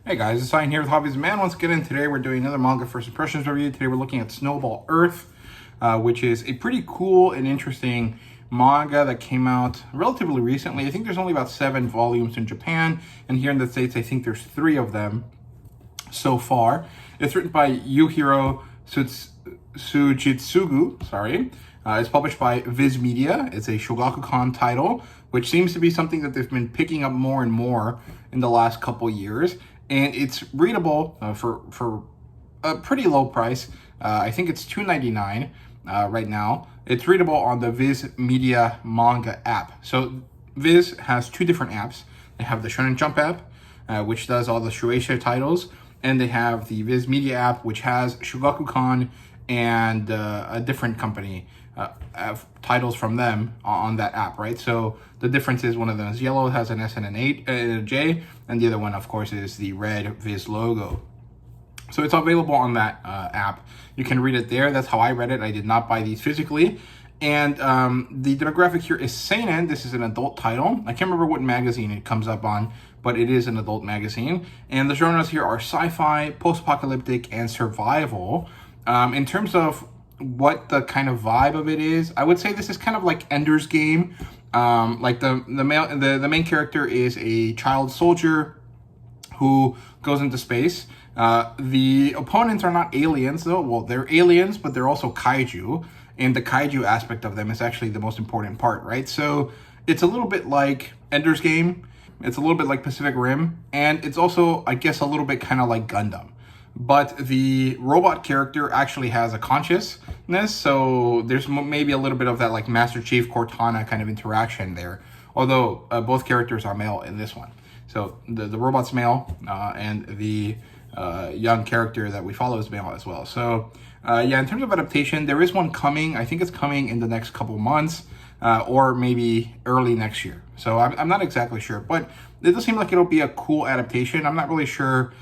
Hey guys, it's Ian here with HobbiesofaMan once again, and today we're doing another manga first impressions review. Today we're looking at Snowball Earth, which is a pretty cool and interesting manga that came out relatively recently. I think there's only about 7 volumes in Japan, and here in the States I think there's 3 of them so far. It's written by Yuhiro Sujitsugu, it's published by Viz Media. It's a Shogakukan title, which seems to be something that they've been picking up more and more in the last couple years. And it's readable for a pretty low price. I think it's $2.99 right now. It's readable on the Viz Media Manga app. So Viz has 2 different apps. They have the Shonen Jump app, which does all the Shueisha titles, and they have the Viz Media app, which has Shogakukan and a different company titles from them on that app, right? So the difference is one of them is yellow, has an S and an a J, and the other one, of course, is the red Viz logo. So it's available on that app. You can read it there. That's how I read it. I did not buy these physically. And the demographic here is seinen. This is an adult title. I can't remember what magazine it comes up on, but it is an adult magazine. And the genres here are sci-fi, post-apocalyptic, and survival. In terms of what the kind of vibe of it is, I would say this is kind of like Ender's Game. Like the main character is a child soldier who goes into space. The opponents are not aliens though. Well, they're aliens, but they're also kaiju. And the kaiju aspect of them is actually the most important part, right? So it's a little bit like Ender's Game. It's a little bit like Pacific Rim. And it's also, I guess, a little bit kind of like Gundam. But the robot character actually has a consciousness, so there's maybe a little bit of that like Master Chief Cortana kind of interaction there. Although both characters are male in this one. So the robot's male, and the young character that we follow is male as well. So yeah, in terms of adaptation, there is one coming. I think it's coming in the next couple months, or maybe early next year. So I'm not exactly sure, but it does seem like it'll be a cool adaptation. I'm not really sure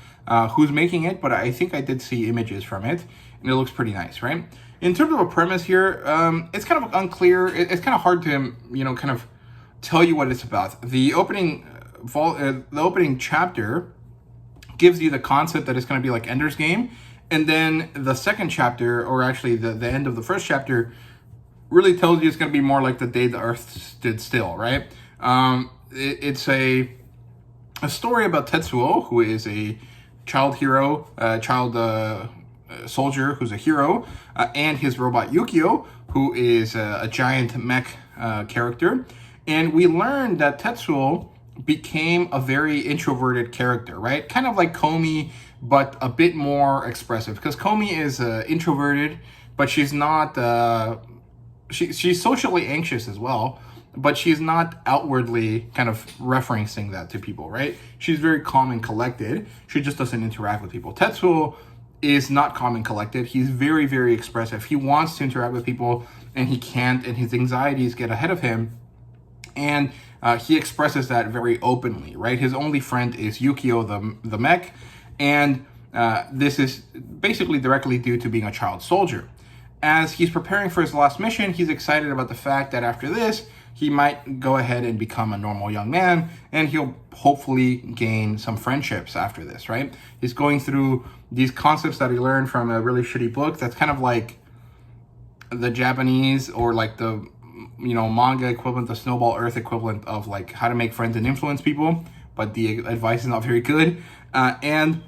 who's making it, but I think I did see images from it, and it looks pretty nice, right? In terms of a premise here, it's kind of unclear. It's kind of hard to, kind of tell you what it's about. The opening chapter gives you the concept that it's going to be like Ender's Game, and then the second chapter, or actually the end of the first chapter, really tells you it's going to be more like the day the Earth stood still, right? It's a story about Tetsuo, who is a child soldier who's a hero, and his robot Yukio, who is a giant mech character. And we learned that Tetsuo became a very introverted character, right? Kind of like Komi, but a bit more expressive. Because Komi is introverted, but she's not... she's socially anxious as well, but she's not outwardly kind of referencing that to people, right? She's very calm and collected. She just doesn't interact with people. Tetsuo is not calm and collected. He's very, very expressive. He wants to interact with people, and he can't, and his anxieties get ahead of him. And he expresses that very openly, right? His only friend is Yukio, the mech, and this is basically directly due to being a child soldier. As he's preparing for his last mission, he's excited about the fact that after this, he might go ahead and become a normal young man, and he'll hopefully gain some friendships after this, right? He's going through these concepts that he learned from a really shitty book that's kind of like the Japanese or like the, manga equivalent, the Snowball Earth equivalent of like how to make friends and influence people, but the advice is not very good. And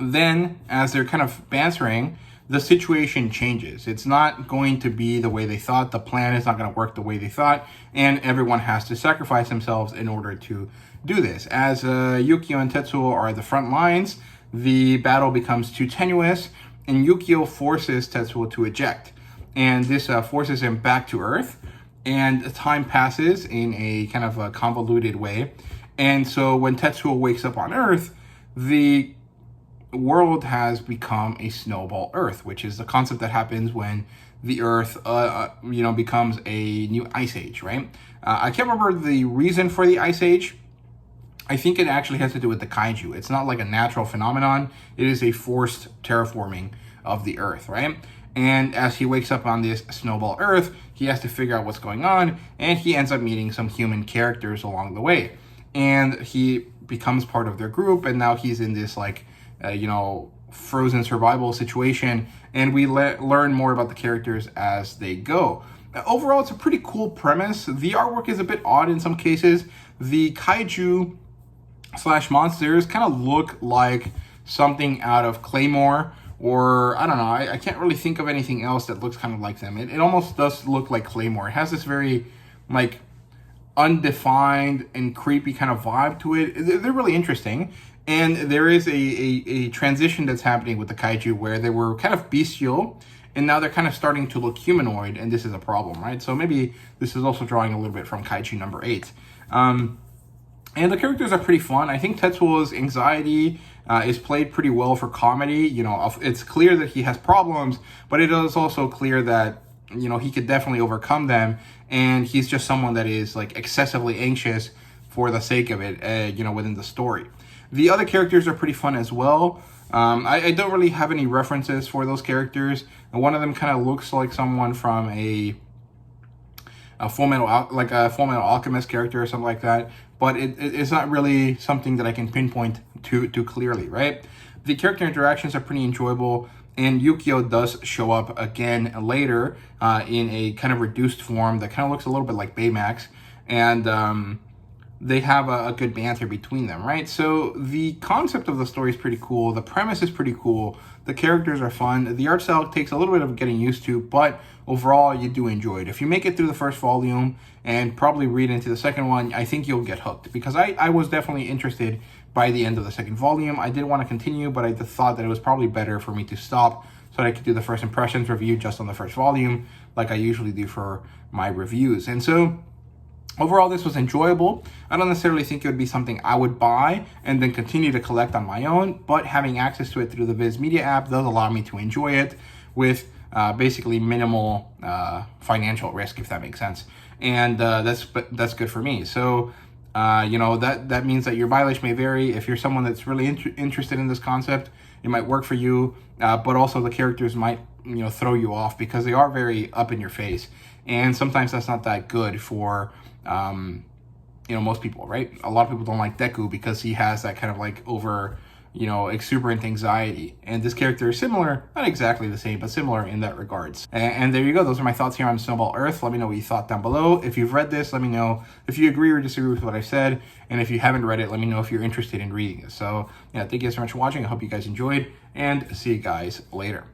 then as they're kind of bantering, the situation changes. It's not going to be the way they thought. The plan is not going to work the way they thought, and everyone has to sacrifice themselves in order to do this. As Yukio and Tetsuo are at the front lines, the battle becomes too tenuous, and Yukio forces Tetsuo to eject. And this forces him back to Earth, and time passes in a kind of a convoluted way. And so when Tetsuo wakes up on Earth, the world has become a snowball Earth, which is the concept that happens when the Earth, becomes a new ice age, right? I can't remember the reason for the ice age. I think it actually has to do with the kaiju. It's not like a natural phenomenon. It is a forced terraforming of the Earth, right? And as he wakes up on this snowball Earth, he has to figure out what's going on, and he ends up meeting some human characters along the way. And he becomes part of their group, and now he's in this like, you know, frozen survival situation, and we learn more about the characters as they go. Overall, it's a pretty cool premise. The artwork is a bit odd in some cases. The kaiju slash monsters kind of look like something out of Claymore, or I don't know, I can't really think of anything else that looks kind of like them. It almost does look like Claymore. It has this very like undefined and creepy kind of vibe to it. They're really interesting. And there is a transition that's happening with the kaiju where they were kind of bestial, and now they're kind of starting to look humanoid, and this is a problem, right? So maybe this is also drawing a little bit from kaiju number 8. And the characters are pretty fun. I think Tetsuo's anxiety is played pretty well for comedy. You know, it's clear that he has problems, but it is also clear that, you know, he could definitely overcome them, and he's just someone that is like excessively anxious for the sake of it, you know, within the story. The other characters are pretty fun as well. I don't really have any references for those characters. One of them kind of looks like someone from a Full Metal Alchemist character or something like that, but it's not really something that I can pinpoint too clearly, right? The character interactions are pretty enjoyable, and Yukio does show up again later in a kind of reduced form that kind of looks a little bit like Baymax, and they have a good banter between them, right? So the concept of the story is pretty cool. The premise is pretty cool. The characters are fun. The art style takes a little bit of getting used to, but overall, you do enjoy it. If you make it through the first volume and probably read into the second one, I think you'll get hooked, because I was definitely interested by the end of the second volume. I did want to continue, but I just thought that it was probably better for me to stop so that I could do the first impressions review just on the first volume, like I usually do for my reviews. And so overall, this was enjoyable. I don't necessarily think it would be something I would buy and then continue to collect on my own, but having access to it through the Viz Media app does allow me to enjoy it with basically minimal financial risk, if that makes sense. And that's good for me. So, you know, that means that your mileage may vary. If you're someone that's really interested in this concept, it might work for you, but also the characters might, you know, throw you off because they are very up in your face. And sometimes that's not that good for you know, most people, right? A lot of people don't like Deku because he has that kind of like over, you know, exuberant anxiety. And this character is similar, not exactly the same, but similar in that regards. And there you go. Those are my thoughts here on Snowball Earth. Let me know what you thought down below. If you've read this, let me know if you agree or disagree with what I said. And if you haven't read it, let me know if you're interested in reading it. So yeah, thank you guys so much for watching. I hope you guys enjoyed, and see you guys later.